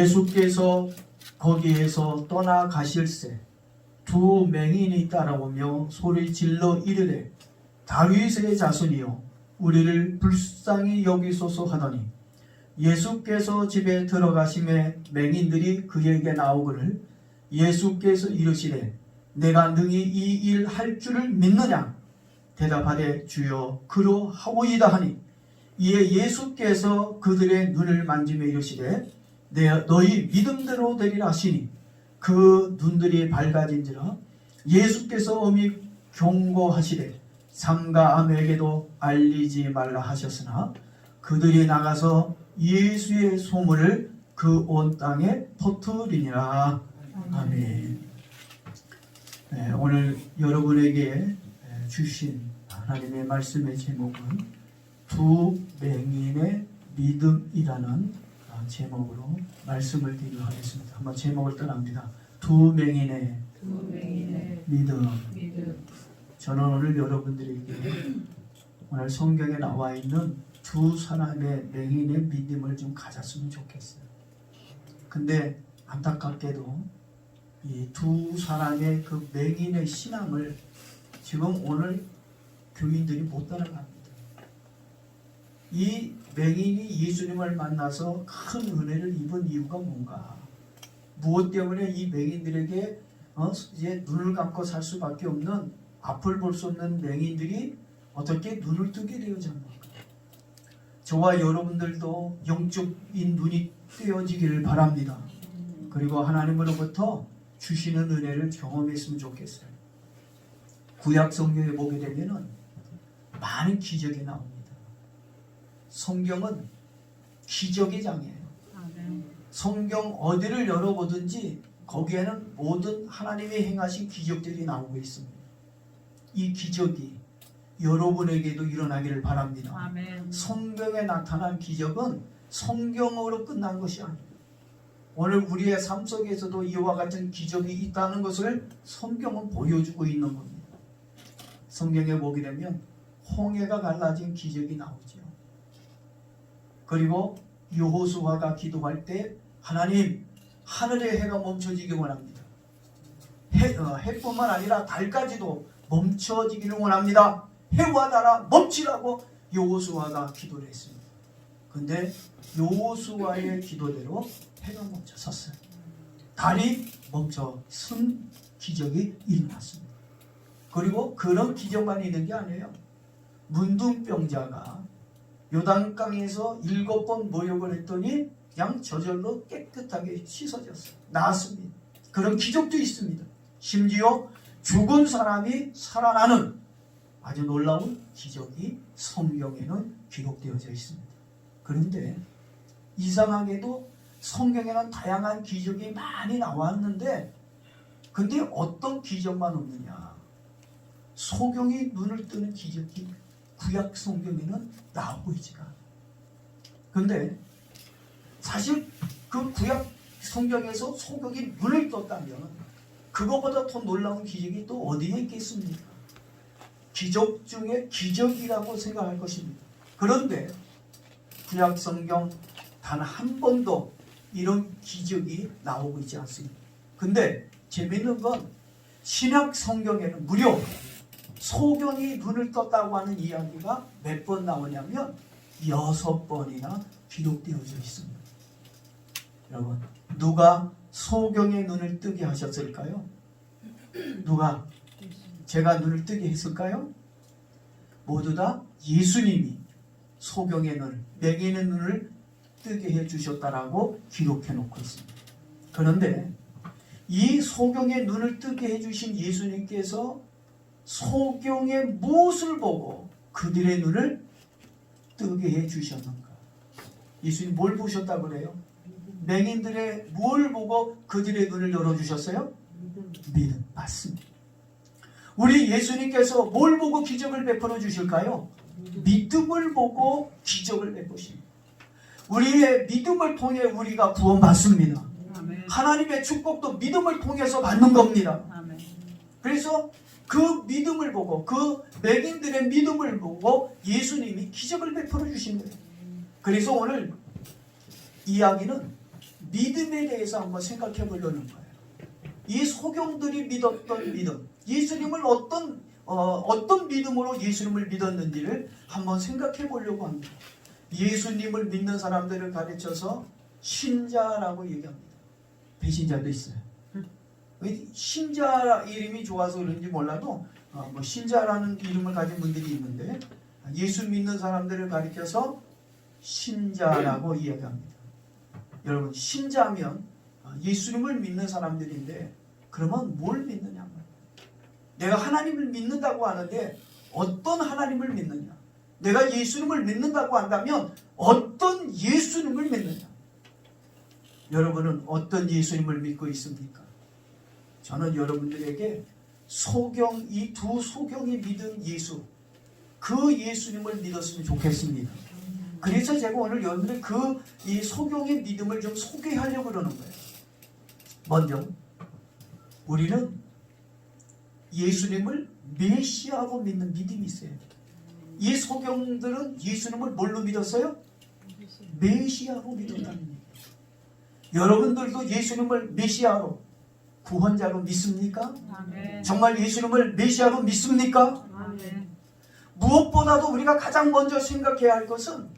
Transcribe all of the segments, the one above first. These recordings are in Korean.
예수께서 거기에서 떠나가실새 두 맹인이 따라오며 소리 질러 이르되 다윗의 자손이여 우리를 불쌍히 여기소서 하더니 예수께서 집에 들어가심에 맹인들이 그에게 나오거늘 예수께서 이르시되 내가 능히 이 일 할 줄을 믿느냐 대답하되 주여 그러하오이다 하니 이에 예수께서 그들의 눈을 만지며 이르시되 너희 믿음대로 되리라 하시니 그 눈들이 밝아진지라 예수께서 엄히 경고하시되 삼가 아무에게도 알리지 말라 하셨으나 그들이 나가서 예수의 소문을 그 온 땅에 퍼뜨리니라. 아멘. 네, 오늘 여러분에게 주신 하나님의 말씀의 제목은 두 맹인의 믿음이라는 제목으로 말씀을 드리도록 하겠습니다. 한번 제목을 따라합니다. 두 맹인의 믿음. 저는 오늘 여러분들에게 오늘 성경에 나와 있는 두 사람의 맹인의 믿음을 좀 가졌으면 좋겠어요. 근데 안타깝게도 이 두 사람의 그 맹인의 신앙을 지금 오늘 교인들이 못 따라갑니다. 이 맹인이 예수님을 만나서 큰 은혜를 입은 이유가 뭔가? 무엇 때문에 이 맹인들에게 이제 눈을 감고 살 수밖에 없는 앞을 볼 수 없는 맹인들이 어떻게 눈을 뜨게 되어졌는가? 저와 여러분들도 영적인 눈이 뜨여지기를 바랍니다. 그리고 하나님으로부터 주시는 은혜를 경험했으면 좋겠어요. 구약 성경에 보게 되면은 많은 기적이 나옵니다. 성경은 기적의 장이에요. 성경 어디를 열어보든지 거기에는 모든 하나님이 행하신 기적들이 나오고 있습니다. 이 기적이 여러분에게도 일어나기를 바랍니다. 아멘. 성경에 나타난 기적은 성경으로 끝난 것이 아닙니다. 오늘 우리의 삶 속에서도 이와 같은 기적이 있다는 것을 성경은 보여주고 있는 겁니다. 성경에 보게 되면 홍해가 갈라진 기적이 나오죠. 그리고 여호수아가 기도할 때 하나님 하늘의 해가 멈춰지기 원합니다. 해뿐만 아니라 달까지도 멈춰지기를 원합니다. 해와 달아 멈추라고 여호수아가 기도를 했습니다. 근데 여호수아의 기도대로 해가 멈춰 섰어요. 달이 멈춰 쓴 기적이 일어났습니다. 그리고 그런 기적만 있는 게 아니에요. 문둥병자가 요단강에서 7번 모욕을 했더니 그냥 저절로 깨끗하게 씻어졌어요. 나았습니다. 그런 기적도 있습니다. 심지어 죽은 사람이 살아나는 아주 놀라운 기적이 성경에는 기록되어져 있습니다. 그런데 이상하게도 성경에는 다양한 기적이 많이 나왔는데 근데 어떤 기적만 없느냐? 소경이 눈을 뜨는 기적이 구약 성경에는 나오고 있지가 않아요. 그런데 사실 그 구약 성경에서 소경이 눈을 떴다면 그거보다 더 놀라운 기적이 또 어디에 있겠습니까? 기적 중에 기적이라고 생각할 것입니다. 그런데 구약 성경 단 한 번도 이런 기적이 나오고 있지 않습니다. 근데 재미있는 건 신약 성경에는 무려 소경이 눈을 떴다고 하는 이야기가 몇 번 나오냐면 6번이나 기록되어져 있습니다. 여러분, 누가 소경의 눈을 뜨게 하셨을까요? 누가 제가 눈을 뜨게 했을까요? 모두 다 예수님이 소경의 눈, 맹인의 눈을 뜨게 해주셨다라고 기록해 놓고 있습니다. 그런데 이 소경의 눈을 뜨게 해주신 예수님께서 소경의 무엇을 보고 그들의 눈을 뜨게 해주셨는가? 예수님 뭘 보셨다고 그래요? 맹인들의 뭘 보고 그들의 눈을 열어주셨어요? 믿음. 맞습니다. 우리 예수님께서 뭘 보고 기적을 베풀어 주실까요? 믿음을 보고 기적을 베푸십니다. 우리의 믿음을 통해 우리가 구원받습니다. 아멘. 하나님의 축복도 믿음을 통해서 받는 겁니다. 아멘. 그래서 그 믿음을 보고 그 맹인들의 믿음을 보고 예수님이 기적을 베풀어 주신 거예요. 그래서 오늘 이야기는 믿음에 대해서 한번 생각해 보려는 거예요. 이 소경들이 믿었던 믿음, 예수님을 어떤 믿음으로 예수님을 믿었는지를 한번 생각해 보려고 합니다. 예수님을 믿는 사람들을 가르쳐서 신자라고 얘기합니다. 배신자도 있어요. 신자 이름이 좋아서 그런지 몰라도 뭐 신자라는 이름을 가진 분들이 있는데, 예수 믿는 사람들을 가리켜서 신자라고 이야기합니다. 여러분, 신자면 예수님을 믿는 사람들인데, 그러면 뭘 믿느냐? 내가 하나님을 믿는다고 하는데 어떤 하나님을 믿느냐? 내가 예수님을 믿는다고 한다면 어떤 예수님을 믿느냐? 여러분은 어떤 예수님을 믿고 있습니까? 저는 여러분들에게 이 두 소경이 믿은 예수, 그 예수님을 믿었으면 좋겠습니다. 그래서 제가 오늘 여러분들 이 소경의 믿음을 좀 소개하려고 그러는 거예요. 먼저 우리는 예수님을 메시아로 믿는 믿음이 있어요. 이 소경들은 예수님을 뭘로 믿었어요? 메시아로 믿었다는 얘기예요. 여러분들도 예수님을 메시아로, 구원자로 믿습니까? 아멘. 정말 예수님을 메시아로 믿습니까? 아멘. 무엇보다도 우리가 가장 먼저 생각해야 할 것은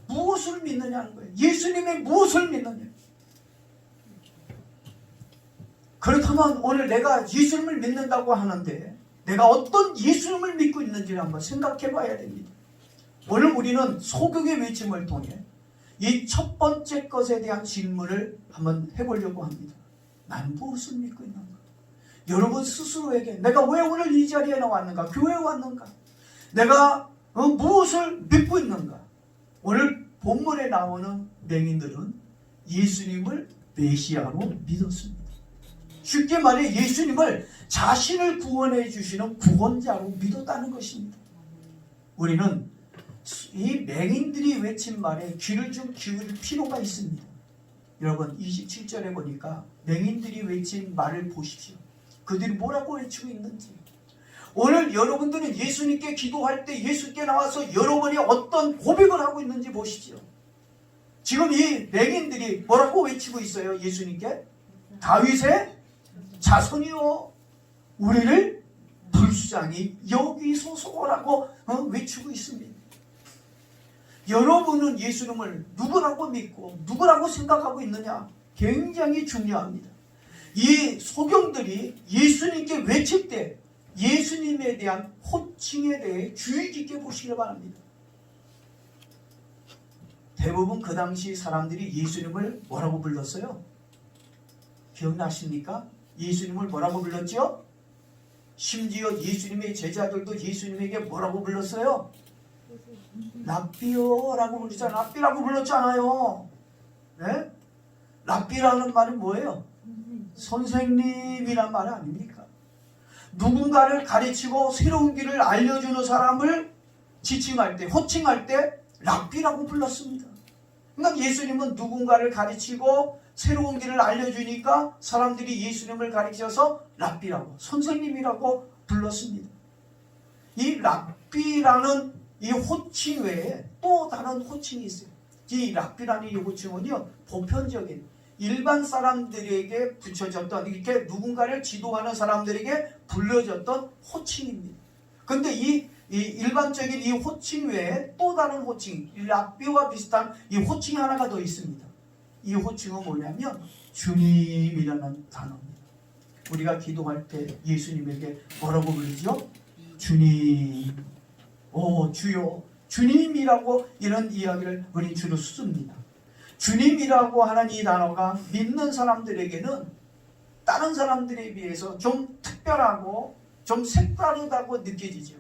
무엇을 믿느냐는 거예요. 예수님의 무엇을 믿느냐. 그렇다면 오늘 내가 예수님을 믿는다고 하는데 내가 어떤 예수님을 믿고 있는지를 한번 생각해 봐야 됩니다. 오늘 우리는 소경의 외침을 통해 이 첫 번째 것에 대한 질문을 한번 해보려고 합니다. 난 무엇을 믿고 있는가? 여러분 스스로에게 내가 왜 오늘 이 자리에 나왔는가? 교회에 왔는가? 내가 무엇을 믿고 있는가? 오늘 본문에 나오는 맹인들은 예수님을 메시아로 믿었습니다. 쉽게 말해 예수님을 자신을 구원해 주시는 구원자로 믿었다는 것입니다. 우리는 이 맹인들이 외친 말에 귀를 좀 기울일 필요가 있습니다. 여러분 27절에 보니까 맹인들이 외친 말을 보십시오. 그들이 뭐라고 외치고 있는지. 오늘 여러분들은 예수님께 기도할 때 예수께 나와서 여러분이 어떤 고백을 하고 있는지 보십시오. 지금 이 맹인들이 뭐라고 외치고 있어요? 예수님께 다윗의 자손이요 우리를 불쌍히 여기소서라고 외치고 있습니다. 여러분은 예수님을 누구라고 믿고 누구라고 생각하고 있느냐? 굉장히 중요합니다. 이 소경들이 예수님께 외칠 때 예수님에 대한 호칭에 대해 주의 깊게 보시기 바랍니다. 대부분 그 당시 사람들이 예수님을 뭐라고 불렀어요? 기억나십니까? 예수님을 뭐라고 불렀죠? 심지어 예수님의 제자들도 예수님에게 뭐라고 불렀어요? 랍비요라고 불렀잖아요. 랍비라고 불렀잖아요. 네? 랍비라는 말은 뭐예요? 선생님이란 말 아닙니까? 누군가를 가르치고 새로운 길을 알려주는 사람을 지칭할 때, 호칭할 때 랍비라고 불렀습니다. 그러니까 예수님은 누군가를 가르치고 새로운 길을 알려주니까 사람들이 예수님을 가르쳐서 랍비라고, 선생님이라고 불렀습니다. 이 랍비라는 이 호칭 외에 또 다른 호칭이 있어요. 이 랍비라는 이 호칭은요, 보편적인 일반 사람들에게 붙여졌던, 이렇게 누군가를 지도하는 사람들에게 불려졌던 호칭입니다. 근데 이 일반적인 이 호칭 외에 또 다른 호칭, 랍비와 비슷한 이 호칭이 하나가 더 있습니다. 이 호칭은 뭐냐면 주님이라는 단어입니다. 우리가 기도할 때 예수님에게 뭐라고 부르죠? 주님, 주여, 주님이라고 이런 이야기를 우리 주로 씁니다. 주님이라고 하는 이 단어가 믿는 사람들에게는 다른 사람들에 비해서 좀 특별하고 좀 색다르다고 느껴지죠.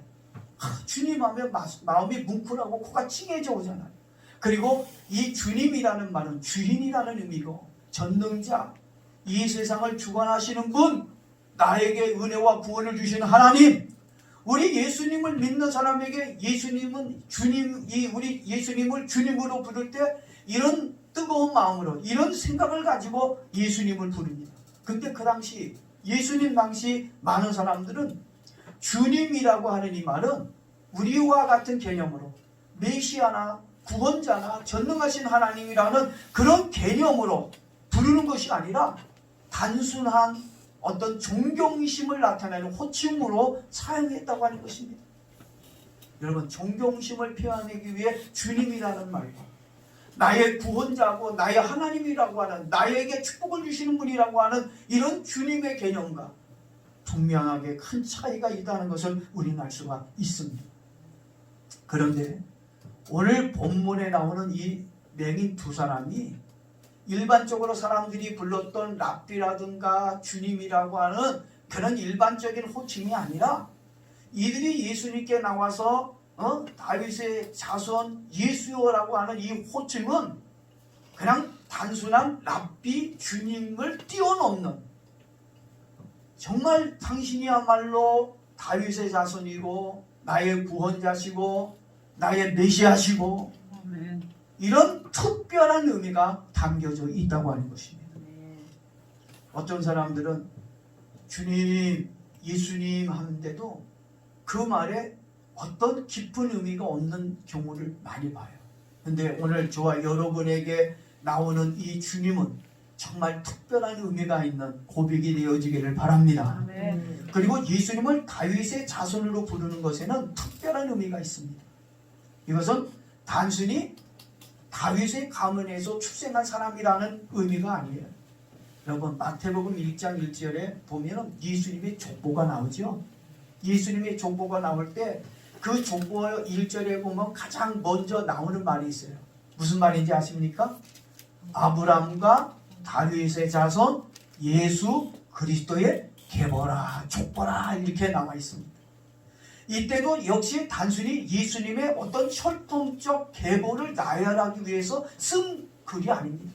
주님 하면 마음이 뭉클하고 코가 찡해져 오잖아요. 그리고 이 주님이라는 말은 주인이라는 의미고, 전능자, 이 세상을 주관하시는 분, 나에게 은혜와 구원을 주시는 하나님, 우리 예수님을 믿는 사람에게 예수님은 주님, 우리 예수님을 주님으로 부를 때 이런 뜨거운 마음으로, 이런 생각을 가지고 예수님을 부릅니다. 근데 그 당시, 예수님 당시 많은 사람들은 주님이라고 하는 이 말은 우리와 같은 개념으로 메시아나 구원자나 전능하신 하나님이라는 그런 개념으로 부르는 것이 아니라 단순한 어떤 존경심을 나타내는 호칭으로 사용했다고 하는 것입니다. 여러분, 존경심을 표현하기 위해 주님이라는 말과 나의 구원자고 나의 하나님이라고 하는, 나에게 축복을 주시는 분이라고 하는 이런 주님의 개념과 분명하게 큰 차이가 있다는 것을 우리는 알 수가 있습니다. 그런데 오늘 본문에 나오는 이 맹인 두 사람이 일반적으로 사람들이 불렀던 랍비라든가 주님이라고 하는 그런 일반적인 호칭이 아니라 이들이 예수님께 나와서 다윗의 자손 예수여라고 하는 이 호칭은 그냥 단순한 랍비 주님을 뛰어넘는, 정말 당신이야말로 다윗의 자손이고 나의 구원자시고 나의 메시아시고 이런 특별한 의미가 담겨져 있다고 하는 것입니다. 어떤 사람들은 주님, 예수님 하는데도 그 말에 어떤 깊은 의미가 없는 경우를 많이 봐요. 근데 오늘 저와 여러분에게 나오는 이 주님은 정말 특별한 의미가 있는 고백이 되어지기를 바랍니다. 아멘. 그리고 예수님을 다윗의 자손으로 부르는 것에는 특별한 의미가 있습니다. 이것은 단순히 다윗의 가문에서 출생한 사람이라는 의미가 아니에요. 여러분, 마태복음 1장 1절에 보면 예수님의 족보가 나오죠. 예수님의 족보가 나올 때 그 족보 1절에 보면 가장 먼저 나오는 말이 있어요. 무슨 말인지 아십니까? 아브라함과 다윗의 자손 예수 그리스도의 계보라, 족보라 이렇게 나와 있습니다. 이때도 역시 단순히 예수님의 어떤 혈통적 계보를 나열하기 위해서 쓴 글이 아닙니다.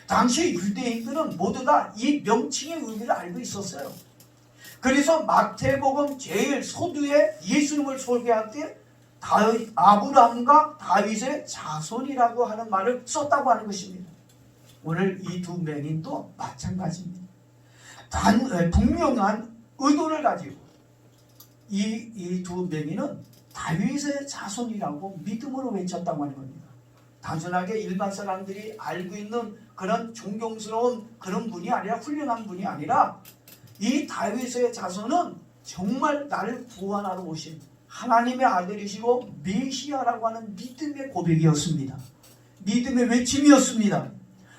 당시 유대인들은 모두 다 이 명칭의 의미를 알고 있었어요. 그래서 마태복음 제일 서두에 예수님을 소개할 때 아브라함과 다윗의 자손이라고 하는 말을 썼다고 하는 것입니다. 오늘 이 두 맹인도 마찬가지입니다. 분명한 의도를 가지고 이 두 맹인은 다윗의 자손이라고 믿음으로 외쳤다고 하는 겁니다. 단순하게 일반 사람들이 알고 있는 그런 존경스러운 그런 분이 아니라, 훌륭한 분이 아니라 이 다윗의 자손은 정말 나를 구원하러 오신 하나님의 아들이시고 메시아라고 하는 믿음의 고백이었습니다. 믿음의 외침이었습니다.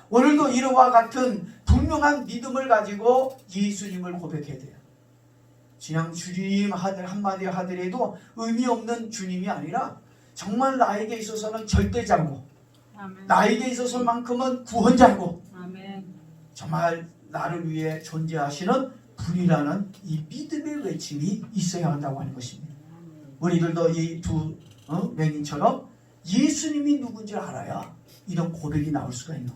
오늘도 이와 같은 분명한 믿음을 가지고 예수님을 고백해야 돼요. 그냥 주님 한마디 하더라도 의미 없는 주님이 아니라 정말 나에게 있어서는 절대자고, 아멘. 나에게 있어서만큼은 구원자고, 아멘. 정말 나를 위해 존재하시는 분이라는 이 믿음의 외침이 있어야 한다고 하는 것입니다. 우리들도 이 두 맹인처럼 예수님이 누군지 알아야 이런 고백이 나올 수가 있는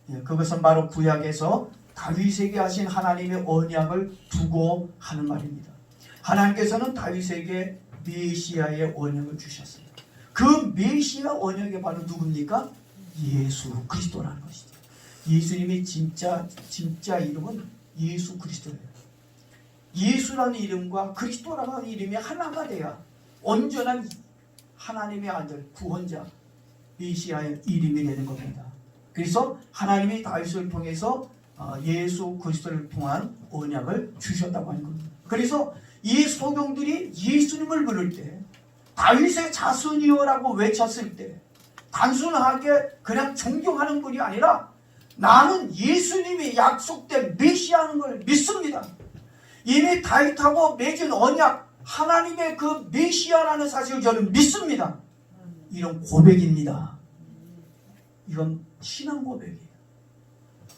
거예요. 그것은 바로 구약에서 다윗에게 하신 하나님의 언약을 두고 하는 말입니다. 하나님께서는 다윗에게 메시아의 언약을 주셨어요. 그 메시아 언약이 바로 누굽니까? 예수 그리스도라는 것이죠. 예수님이 진짜 이름은 예수 그리스도예요. 예수라는 이름과 그리스도라는 이름이 하나가 돼야 온전한 하나님의 아들, 구원자, 메시아의 이름이 되는 겁니다. 그래서 하나님이 다윗을 통해서 예수 그리스도를 통한 언약을 주셨다고 하는 겁니다. 그래서 이 소경들이 예수님을 부를 때 다윗의 자손이여라고 외쳤을 때 단순하게 그냥 존경하는 분이 아니라 나는 예수님이 약속된 메시아라는 걸 믿습니다. 이미 다윗하고 맺은 언약, 하나님의 그 메시아라는 사실을 저는 믿습니다. 이런 고백입니다. 이건 신앙 고백이에요.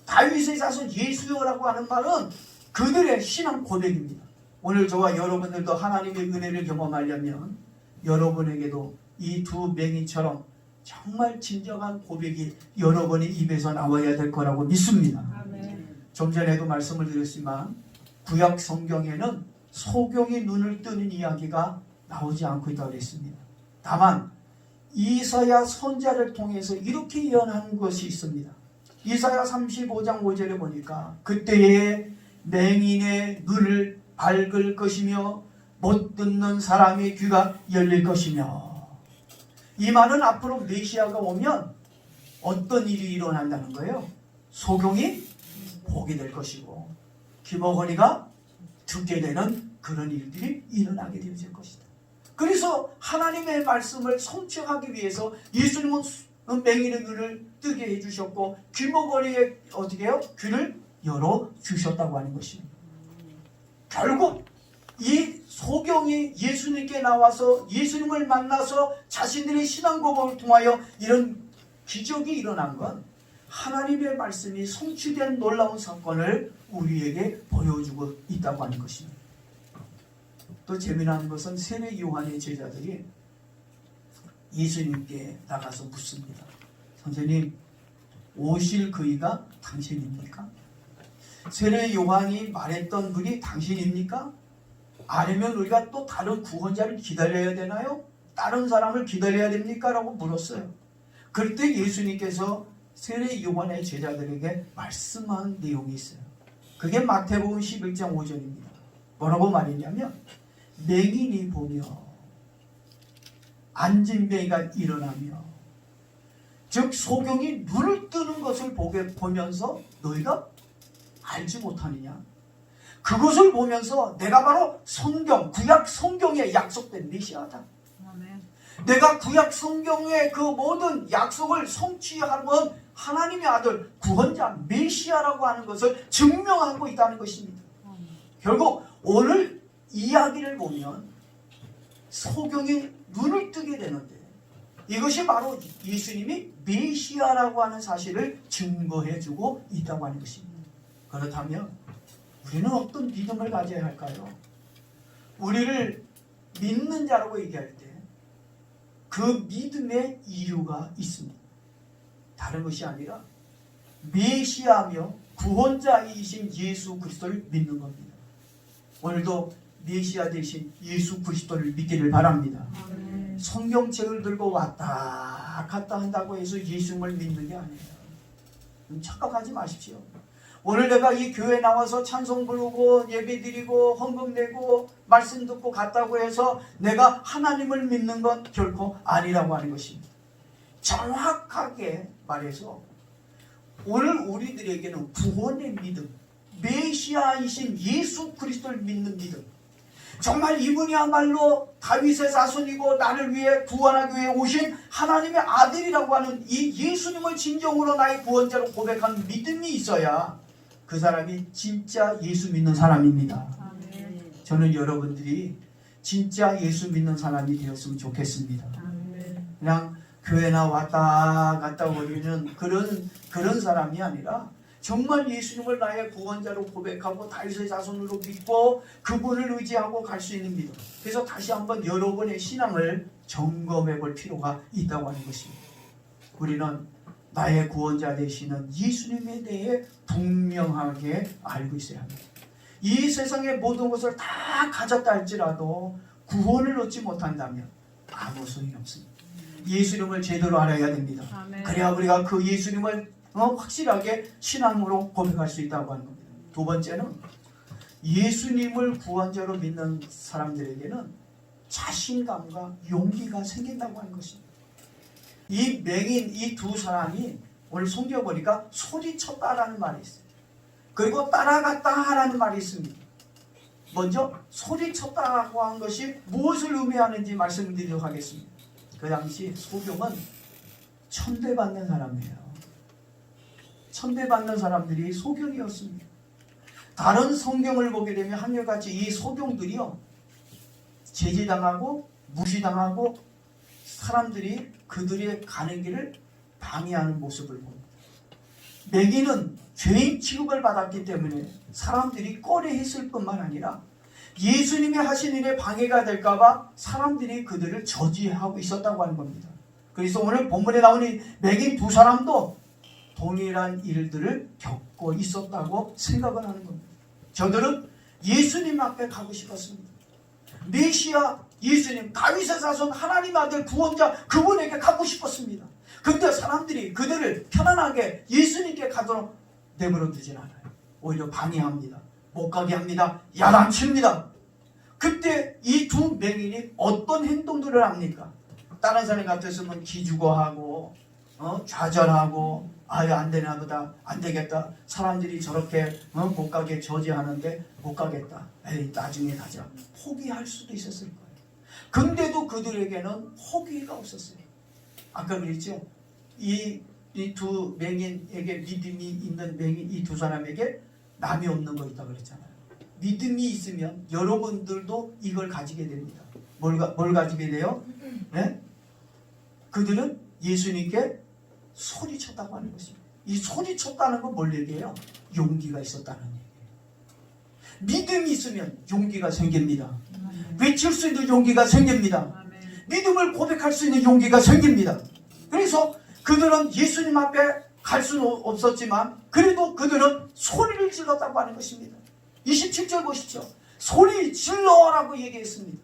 다윗의 자손 예수여라고 하는 말은 그들의 신앙 고백입니다. 오늘 저와 여러분들도 하나님의 은혜를 경험하려면 여러분에게도 이 두 맹인처럼 정말 진정한 고백이 여러분의 입에서 나와야 될 거라고 믿습니다. 아멘. 좀 전에도 말씀을 드렸지만 구약 성경에는 소경이 눈을 뜨는 이야기가 나오지 않고 있다고 했습니다. 다만 이사야 선지자를 통해서 이렇게 예언한 것이 있습니다. 이사야 35장 5절에 보니까 그때에 맹인의 눈을 밝을 것이며 못 듣는 사람의 귀가 열릴 것이며, 이 말은 앞으로 메시아가 오면 어떤 일이 일어난다는 거예요? 소경이 보게 될 것이고 귀머거리가 듣게 되는 그런 일들이 일어나게 되어질 것이다. 그래서 하나님의 말씀을 성취하기 위해서 예수님은 맹인의 눈을 뜨게 해주셨고 귀머거리에 어떻게 해요? 귀를 열어주셨다고 하는 것입니다. 결국 이 소경이 예수님께 나와서 예수님을 만나서 자신들의 신앙 고백을 통하여 이런 기적이 일어난 건 하나님의 말씀이 성취된 놀라운 사건을 우리에게 보여주고 있다고 하는 것입니다. 또 재미난 것은 세례 요한의 제자들이 예수님께 나가서 묻습니다. 선생님, 오실 그이가 당신입니까? 세례 요한이 말했던 분이 당신입니까? 아니면 우리가 또 다른 구원자를 기다려야 되나요? 다른 사람을 기다려야 됩니까? 라고 물었어요. 그때 예수님께서 세례 요한의 제자들에게 말씀한 내용이 있어요. 그게 마태복음 11장 5절입니다. 뭐라고 말했냐면 맹인이 보며 안진뱅이가 일어나며 즉 소경이 눈을 뜨는 것을 보면서 너희가 알지 못하느냐? 그것을 보면서 내가 바로 성경, 구약 성경에 약속된 메시아다. 내가 구약 성경의 그 모든 약속을 성취하는 하나님의 아들 구원자 메시아라고 하는 것을 증명하고 있다는 것입니다. 결국 오늘 이야기를 보면 소경이 눈을 뜨게 되는데 이것이 바로 예수님이 메시아라고 하는 사실을 증거해주고 있다고 하는 것입니다. 그렇다면 우리는 어떤 믿음을 가져야 할까요? 우리를 믿는 자라고 얘기할 때 그 믿음의 이유가 있습니다. 다른 것이 아니라 메시아며 구원자이신 예수 그리스도를 믿는 겁니다. 오늘도 메시아 대신 예수 그리스도를 믿기를 바랍니다. 성경책을 들고 왔다 갔다 한다고 해서 예수님을 믿는 게 아니에요. 착각하지 마십시오. 오늘 내가 이 교회에 나와서 찬송 부르고 예배 드리고 헌금 내고 말씀 듣고 갔다고 해서 내가 하나님을 믿는 건 결코 아니라고 하는 것입니다. 정확하게 말해서 오늘 우리들에게는 구원의 믿음, 메시아이신 예수 그리스도를 믿는 믿음, 정말 이분이야말로 다윗의 자손이고 나를 위해 구원하기 위해 오신 하나님의 아들이라고 하는 이 예수님을 진정으로 나의 구원자로 고백하는 믿음이 있어야 그 사람이 진짜 예수 믿는 사람입니다. 아멘. 저는 여러분들이 진짜 예수 믿는 사람이 되었으면 좋겠습니다. 아멘. 그냥 교회나 왔다 갔다 거리는 그런 사람이 아니라 정말 예수님을 나의 구원자로 고백하고 다윗의 자손으로 믿고 그분을 의지하고 갈 수 있는 믿음. 그래서 다시 한번 여러분의 신앙을 점검해 볼 필요가 있다고 하는 것입니다. 우리는 나의 구원자 되시는 예수님에 대해 분명하게 알고 있어야 합니다. 이 세상의 모든 것을 다 가졌다 할지라도 구원을 얻지 못한다면 아무 소용이 없습니다. 예수님을 제대로 알아야 됩니다. 아멘. 그래야 우리가 그 예수님을 확실하게 신앙으로 고백할 수 있다고 하는 겁니다. 두 번째는 예수님을 구원자로 믿는 사람들에게는 자신감과 용기가 생긴다고 하는 것입니다. 이 맹인 이 두 사람이 오늘 성경 보니까 소리쳤다라는 말이 있어요. 그리고 따라갔다 하라는 말이 있습니다. 먼저 소리쳤다라고 한 것이 무엇을 의미하는지 말씀드리도록 하겠습니다. 그 당시 소경은 천대받는 사람이에요. 천대받는 사람들이 소경이었습니다. 다른 성경을 보게 되면 한결같이 이 소경들이요 제지당하고 무시당하고 사람들이 그들의 가는 길을 방해하는 모습을 봅니다. 맹인은 죄인 취급을 받았기 때문에 사람들이 꺼려했을 뿐만 아니라 예수님이 하신 일에 방해가 될까봐 사람들이 그들을 저지하고 있었다고 하는 겁니다. 그래서 오늘 본문에 나오는 맹인 두 사람도 동일한 일들을 겪고 있었다고 생각을 하는 겁니다. 저들은 예수님 앞에 가고 싶었습니다. 메시아 예수님, 다윗의 자손 하나님 아들 구원자 그분에게 가고 싶었습니다. 그런데 사람들이 그들을 편안하게 예수님께 가도록 내버려 두진 않아요. 오히려 방해합니다. 못 가게 합니다. 야단칩니다. 그때 이 두 맹인이 어떤 행동들을 합니까? 다른 사람 같았으면 기죽어하고 좌절하고 아유 안 되나 보다 안 되겠다 사람들이 저렇게 못 가게 저지하는데 못 가겠다 에이 나중에 가자 포기할 수도 있었을 거예요. 근데도 그들에게는 포기가 없었어요. 아까 그랬죠. 이 두 맹인에게 믿음이 있는 맹인 이 두 사람에게 남이 없는 거 있다고 그랬잖아요. 믿음이 있으면 여러분들도 이걸 가지게 됩니다. 뭘 가지게 돼요? 네? 그들은 예수님께 소리쳤다고 하는 것입니다. 이 소리쳤다는 건 뭘 얘기해요? 용기가 있었다는 얘기예요. 믿음이 있으면 용기가 생깁니다. 외칠 수 있는 용기가 생깁니다. 믿음을 고백할 수 있는 용기가 생깁니다. 그래서 그들은 예수님 앞에 갈 수는 없었지만 그래도 그들은 소리를 질렀다고 하는 것입니다. 27절 보십시오. 소리 질러라고 얘기했습니다.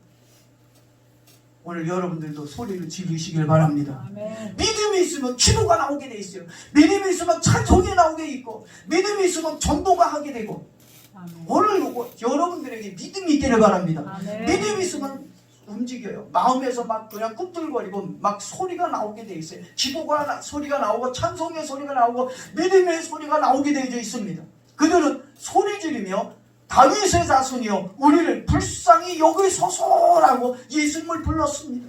오늘 여러분들도 소리를 지르시길 바랍니다. 아멘. 믿음이 있으면 기도가 나오게 돼 있어요. 믿음이 있으면 찬송이 나오게 있고 믿음이 있으면 전도가 하게 되고 아멘. 오늘 여러분들에게 믿음이 있기를 바랍니다. 아멘. 믿음이 있으면 움직여요. 마음에서 막 그냥 꿈틀거리고 막 소리가 나오게 돼 있어요. 기도가 소리가 나오고 찬송의 소리가 나오고 믿음의 소리가 나오게 되어 있습니다. 그들은 소리 지르며 다윗의 자손이여 우리를 불쌍히 여기소서라고 예수님을 불렀습니다.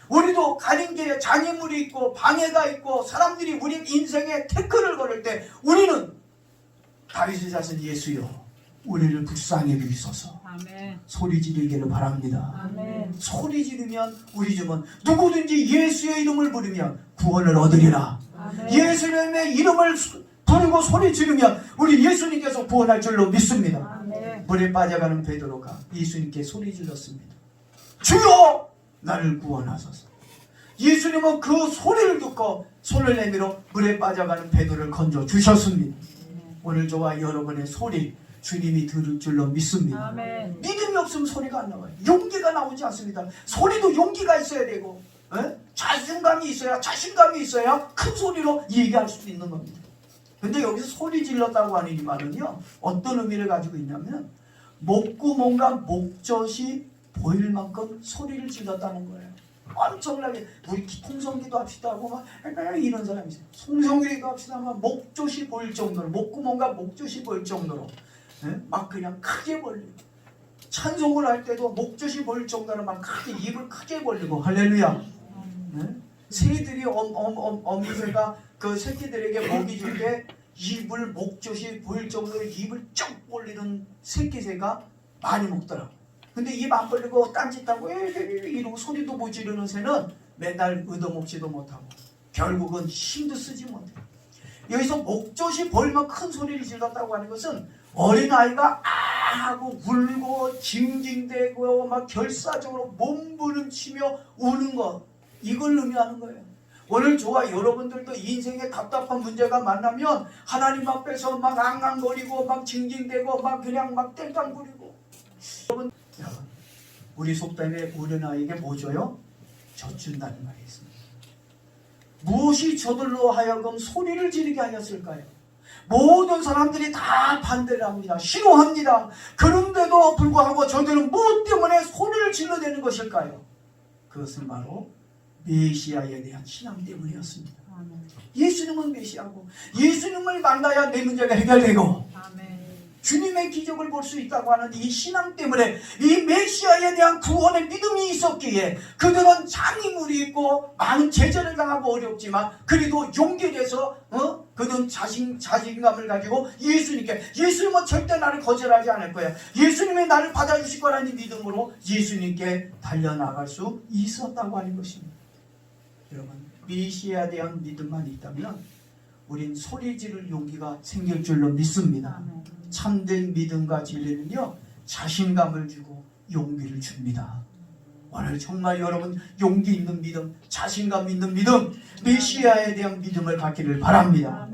우리도 가린 길에 장애물이 있고 방해가 있고 사람들이 우리 인생에 태클을 걸을 때 우리는 다윗의 자손 예수여 우리를 불쌍히 여기소서 아멘. 소리 지르기를 바랍니다. 아멘. 소리 지르면 우리 집은 누구든지 예수의 이름을 부르면 구원을 얻으리라. 아멘. 예수님의 이름을 부르고 소리 지르면 우리 예수님께서 구원할 줄로 믿습니다. 아멘. 물에 빠져가는 베드로가 예수님께 소리 질렀습니다. 주여 나를 구원하소서. 예수님은 그 소리를 듣고 손을 내밀어 물에 빠져가는 베드로를 건져 주셨습니다. 오늘 저와 여러분의 소리 주님이 들을 줄로 믿습니다. 아멘. 믿음이 없으면 소리가 안 나와요. 용기가 나오지 않습니다. 소리도 용기가 있어야 되고 자신감이 있어야 큰 소리로 얘기할 수 있는 겁니다. 근데 여기서 소리 질렀다고 하는 이 말은요 어떤 의미를 가지고 있냐면 목구멍과 목젖이 보일 만큼 소리를 질렀다는 거예요. 엄청나게 우리 통성기도 합시다 하고 막 이런 사람이 있어요. 통성기도 합시다 하면 목젖이 보일 정도로 목구멍과 목젖이 보일 정도로 막 그냥 크게 벌리고 찬송을 할 때도 목젖이 보일 정도로 막 크게 입을 크게 벌리고 할렐루야. 새들이 어미새가 그 새끼들에게 먹이 줄 때 입을 목젖이 보일 정도로 입을 쩍 벌리는 새끼새가 많이 먹더라고. 근데 입 안 벌리고 딴짓하고 이러고 소리도 못 지르는 새는 맨날 얻어먹지도 못하고 결국은 힘도 쓰지 못해요. 여기서 목젖이 보이면 큰 소리를 질렀다고 하는 것은 어린아이가 아 하고 울고 징징대고 막 결사적으로 몸부림치며 우는 것 이걸 의미하는 거예요. 오늘 저와 여러분들도 인생에 답답한 문제가 만나면 하나님 앞에서 막 앙앙거리고 막 징징대고 막 그냥 막 땡깡 부리고 여러분 우리 속담에 어린아이에게 뭐 줘요? 젖준다는 말이 있습니다. 무엇이 저들로 하여금 소리를 지르게 하였을까요? 모든 사람들이 다 반대를 합니다. 싫어합니다. 그런데도 불구하고 저들은 무엇 때문에 소리를 질러대는 것일까요? 그것은 바로 메시아에 대한 신앙 때문이었습니다. 아멘. 예수님은 메시아고 예수님을 만나야 내 문제가 해결되고 아멘. 주님의 기적을 볼 수 있다고 하는 이 신앙 때문에 이 메시아에 대한 구원의 믿음이 있었기에 그들은 장애물이 있고 많은 제재를 당하고 어렵지만 그래도 용기를 내서 그는 자신감을 가지고 예수님은 절대 나를 거절하지 않을 거야. 예수님이 나를 받아주실 거라는 믿음으로 예수님께 달려나갈 수 있었다고 하는 것입니다. 여러분 메시아에 대한 믿음만 있다면 우린 소리 지를 용기가 생길 줄로 믿습니다. 참된 믿음과 진리는요 자신감을 주고 용기를 줍니다. 오늘 정말 여러분 용기 있는 믿음, 자신감 있는 믿음, 메시아에 대한 믿음을 갖기를 바랍니다.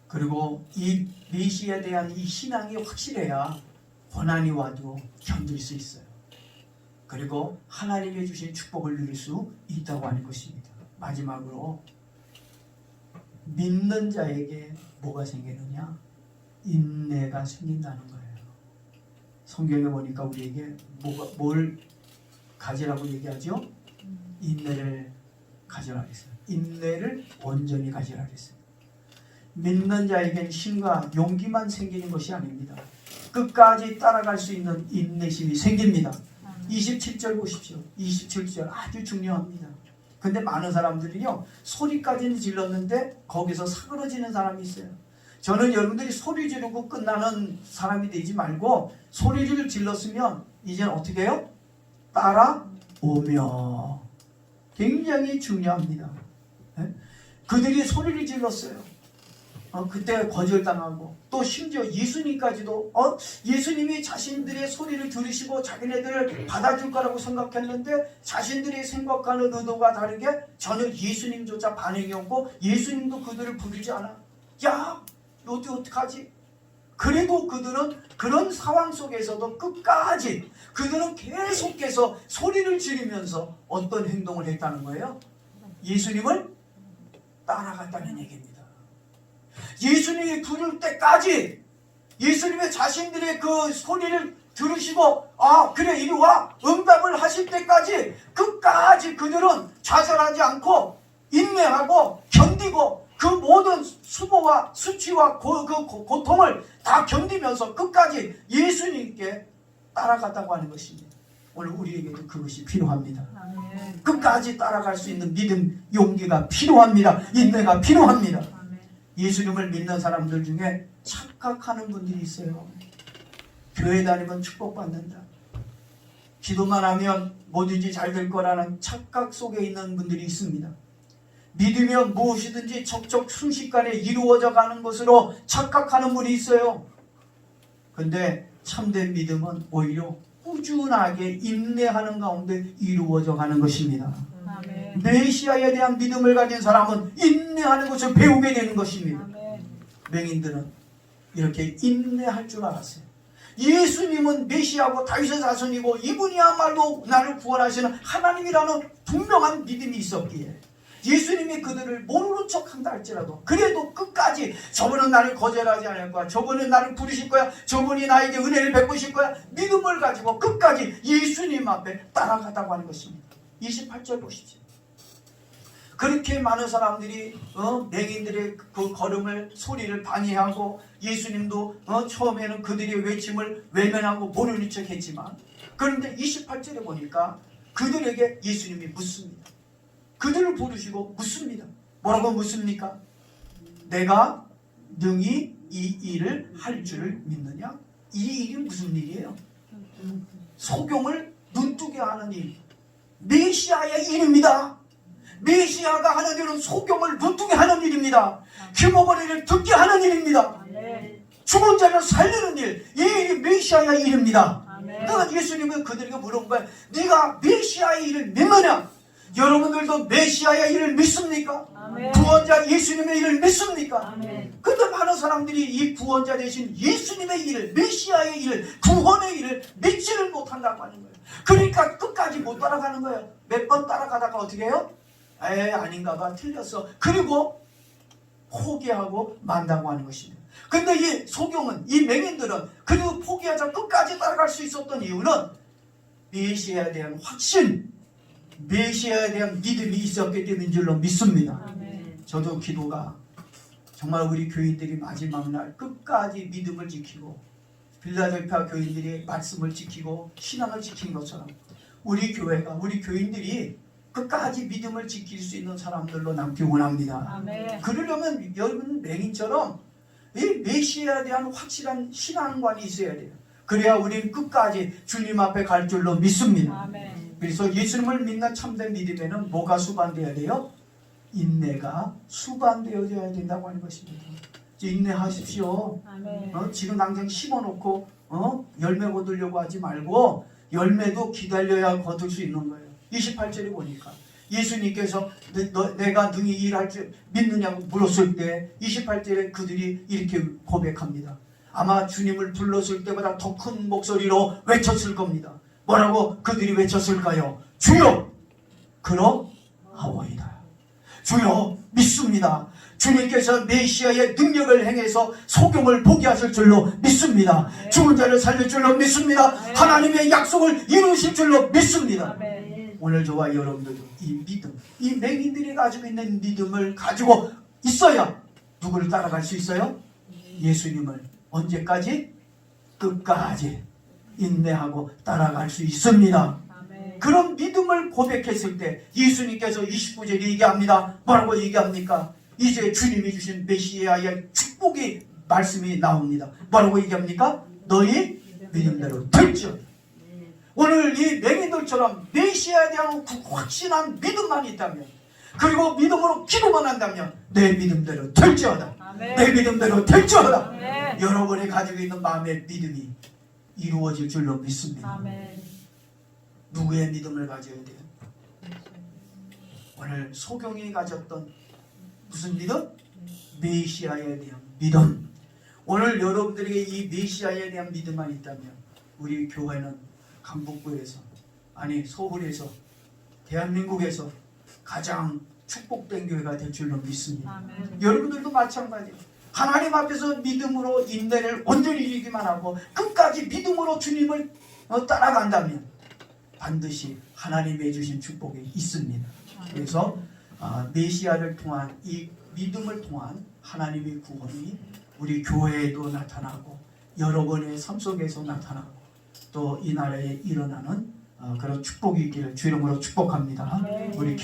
그리고 이 메시아에 대한 이 신앙이 확실해야 고난이 와도 견딜 수 있어요. 그리고 하나님이 주신 축복을 누릴 수 있다고 하는 것입니다. 마지막으로 믿는 자에게 뭐가 생기느냐? 인내가 생긴다는 거예요. 성경에 보니까 우리에게 뭘 가지라고 얘기하죠? 인내를 가지라고 했어요. 인내를 온전히 가지라 그랬어요. 믿는 자에겐 힘과 용기만 생기는 것이 아닙니다. 끝까지 따라갈 수 있는 인내심이 생깁니다. 27절 보십시오. 27절 아주 중요합니다. 근데 많은 사람들이요, 소리까지는 질렀는데 거기서 사그러지는 사람이 있어요. 저는 여러분들이 소리 지르고 끝나는 사람이 되지 말고, 소리를 질렀으면 이제는 어떻게 해요? 따라오며. 굉장히 중요합니다. 그들이 소리를 질렀어요. 그때 거절당하고, 또 심지어 예수님까지도 예수님이 자신들의 소리를 들으시고 자기네들을 받아줄 거라고 생각했는데 자신들이 생각하는 의도가 다르게 전혀 예수님조차 반응이 없고 예수님도 그들을 부르지 않아. 야, 너 어떡하지? 그래도 그들은 그런 상황 속에서도 끝까지 그들은 계속해서 소리를 지르면서 어떤 행동을 했다는 거예요? 예수님을 따라갔다는 얘기입니다. 예수님이 부를 때까지 예수님의 자신들의 그 소리를 들으시고 그래 이리 와 응답을 하실 때까지 끝까지 그들은 좌절하지 않고 인내하고 견디고 그 모든 수고와 수치와 그 고통을 다 견디면서 끝까지 예수님께 따라갔다고 하는 것입니다. 오늘 우리에게도 그것이 필요합니다. 아멘. 끝까지 따라갈 수 있는 믿음, 용기가 필요합니다. 인내가 필요합니다. 아멘. 예수님을 믿는 사람들 중에 착각하는 분들이 있어요. 교회 다니면 축복받는다, 기도만 하면 뭐든지 잘 될 거라는 착각 속에 있는 분들이 있습니다. 믿으면 무엇이든지 적적 순식간에 이루어져 가는 것으로 착각하는 분이 있어요. 그런데 참된 믿음은 오히려 꾸준하게 인내하는 가운데 이루어져 가는 것입니다. 아멘. 메시아에 대한 믿음을 가진 사람은 인내하는 것을 배우게 되는 것입니다. 아멘. 맹인들은 이렇게 인내할 줄 알았어요. 예수님은 메시아고 다윗의 자손이고 이분이야말로 나를 구원하시는 하나님이라는 분명한 믿음이 있었기에 예수님이 그들을 모르는 척한다 할지라도 그래도 끝까지 저분은 나를 거절하지 않을 거야, 저분은 나를 부르실 거야, 저분이 나에게 은혜를 베푸실 거야, 믿음을 가지고 끝까지 예수님 앞에 따라갔다고 하는 것입니다. 28절 보십시오. 그렇게 많은 사람들이 맹인들의 그 걸음을, 소리를 방해하고 예수님도 처음에는 그들의 외침을 외면하고 모르는 척 했지만, 그런데 28절에 보니까 그들에게 예수님이 묻습니다. 그들을 부르시고 묻습니다. 뭐라고 묻습니까? 내가 능히 이 일을 할 줄을 믿느냐? 이 일이 무슨 일이에요? 소경을 눈뜨게 하는 일, 메시아의 일입니다. 메시아가 하는 일은 소경을 눈뜨게 하는 일입니다. 귀머거리를 듣게 하는 일입니다. 죽은 자를 살리는 일, 이 일이 메시아의 일입니다. 그러니까 예수님은 그들에게 물어본 거예요. 네가 메시아의 일을 믿느냐? 여러분들도 메시아의 일을 믿습니까? 아멘. 구원자 예수님의 일을 믿습니까? 그런데 많은 사람들이 이 구원자 되신 예수님의 일을, 메시아의 일을, 구원의 일을 믿지를 못한다고 하는 거예요. 그러니까 끝까지 못 따라가는 거예요. 몇 번 따라가다가 어떻게 해요? 아닌가 봐, 틀렸어. 그리고 포기하고 만다고 하는 것입니다. 근데 이 소경은, 이 맹인들은 그리고 포기하자 끝까지 따라갈 수 있었던 이유는 메시아에 대한 확신, 메시아에 대한 믿음이 있었기 때문인 줄로 믿습니다. 아멘. 저도 기도가 정말 우리 교인들이 마지막 날 끝까지 믿음을 지키고 빌라델피아 교인들이 말씀을 지키고 신앙을 지킨 것처럼 우리 교회가, 우리 교인들이 끝까지 믿음을 지킬 수 있는 사람들로 남기 원합니다. 아멘. 그러려면 여러분 맹인처럼 이 메시아에 대한 확실한 신앙관이 있어야 돼요. 그래야 우리는 끝까지 주님 앞에 갈 줄로 믿습니다. 아멘. 그래서 예수님을 믿는 참된 믿음에는 뭐가 수반되어야 돼요? 인내가 수반되어져야 된다고 하는 것입니다. 인내하십시오. 지금 당장 심어놓고 열매 거두려고 하지 말고 열매도 기다려야 거둘 수 있는 거예요. 28절에 보니까 예수님께서 내가 능히 일할 줄 믿느냐고 물었을 때 28절에 그들이 이렇게 고백합니다. 아마 주님을 불렀을 때보다 더 큰 목소리로 외쳤을 겁니다. 뭐라고 그들이 외쳤을까요? 주여 그러하오이다. 주여 믿습니다. 주님께서 메시아의 능력을 행해서 소경을 보게 하실 줄로 믿습니다. 죽은 자를 살릴 줄로 믿습니다. 하나님의 약속을 이루실 줄로 믿습니다. 오늘 저와 여러분들도 이 믿음, 이 맹인들이 가지고 있는 믿음을 가지고 있어야 누구를 따라갈 수 있어요? 예수님을 언제까지? 끝까지 인내하고 따라갈 수 있습니다. 그런 믿음을 고백했을 때 예수님께서 29절에 얘기합니다. 뭐라고 얘기합니까? 이제 주님이 주신 메시아의 축복의 말씀이 나옵니다. 뭐라고 얘기합니까? 너희 믿음대로 될지어다. 오늘 이 맹인들처럼 메시아에 대한 확신한 믿음만 있다면, 그리고 믿음으로 기도만 한다면 내 믿음대로 될지어다. 내 믿음대로 될지어다. 여러분이 가지고 있는 마음의 믿음이 이루어질 줄로 믿습니다. 누구의 믿음을 가져야 돼요? 오늘 소경이 가졌던 무슨 믿음? 메시아에 대한 믿음. 오늘 여러분들에게 이 메시아에 대한 믿음만 있다면 우리 교회는 강북구에서, 아니 서울에서, 대한민국에서 가장 축복된 교회가 될 줄로 믿습니다. 여러분들도 마찬가지예요. 하나님 앞에서 믿음으로 인내를 온전히 이기기만 하고 끝까지 믿음으로 주님을 따라간다면 반드시 하나님의 주신 축복이 있습니다. 그래서 메시아를 통한 이 믿음을 통한 하나님의 구원이 우리 교회에도 나타나고 여러분의 삶 속에서 나타나고 또 이 나라에 일어나는 그런 축복이 있기를 주 이름으로 축복합니다. 우리